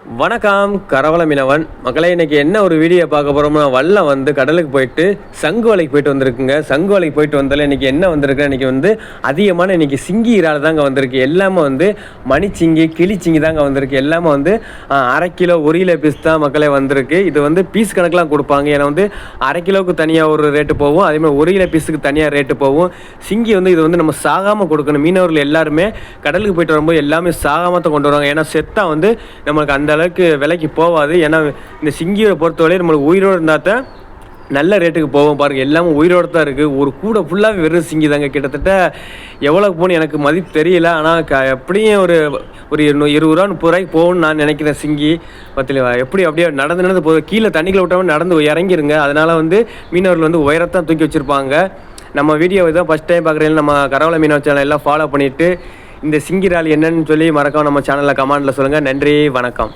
வணக்கம் கரவல மீனவன் மக்களே. இன்றைக்கி என்ன ஒரு வீடியோ பார்க்க போகிறோம்னா, வல்லம் வந்து கடலுக்கு போயிட்டு சங்கு வலைக்கு போயிட்டு வந்திருக்குங்க. சங்கு வலைக்கு போயிட்டு வந்தாலும் இன்றைக்கி என்ன வந்திருக்கு, இன்றைக்கி வந்து அதிகமான இன்றைக்கி சிங்கி இறால் தாங்க வந்திருக்கு. எல்லாமே வந்து மணிச்சிங்கி கிளிச்சிங்கி தாங்க வந்திருக்கு. எல்லாமே வந்து அரை கிலோ 1 கிலோ பீஸ் தான் மக்களே வந்திருக்கு. இது வந்து பீஸ் கணக்கெலாம் கொடுப்பாங்க. ஏன்னா வந்து அரை கிலோவுக்கு தனியாக ஒரு ரேட்டு போகும், அதேமாதிரி 1 கிலோ பீஸுக்கு தனியாக ரேட்டு போகும். சிங்கி வந்து இது வந்து நம்ம சாகாமல் கொடுக்கணும். மீனவர்கள் எல்லாருமே கடலுக்கு போயிட்டு வரும்போது எல்லாமே சாகாமல் தான் கொண்டு வருவாங்க. ஏன்னா செத்தா வந்து நம்மளுக்கு அந்த அளவுக்கு விலைக்கு போகாது. ஏன்னா இந்த சிங்கியை பொறுத்தவரை நம்மளுக்கு உயிரோடு இருந்தால் தான் நல்ல ரேட்டுக்கு போவோம். பாருங்கள், எல்லாமே உயிரோடு தான் இருக்குது. ஒரு கூட ஃபுல்லாகவே வெறும் சிங்கி தாங்க. கிட்டத்தட்ட எவ்வளோக்கு போகணும் எனக்கு மதிப்பு தெரியல. ஆனால் எப்படியும் ஒரு 20 ரூபா 30 ரூபாய்க்கு போகணும்னு நான் நினைக்கிறேன். சிங்கி பத்தில எப்படி அப்படியே நடந்து போகுது. கீழே தண்ணிக்குள்ள விட்டாமல் நடந்து இறங்கிருங்க. அதனால் வந்து மீனவர்கள் வந்து உயரத்தான் தூக்கி வச்சுருப்பாங்க. நம்ம வீடியோ இதான் ஃபஸ்ட் டைம் பார்க்குறீங்க, நம்ம கரவல மீனவ சேனல் எல்லாம் ஃபாலோ பண்ணிவிட்டு இந்த சிங்கி இறால் என்னன்னு சொல்லி மறக்காம நம்ம சேனலில் கமெண்ட்டில் சொல்லுங்கள். நன்றி, வணக்கம்.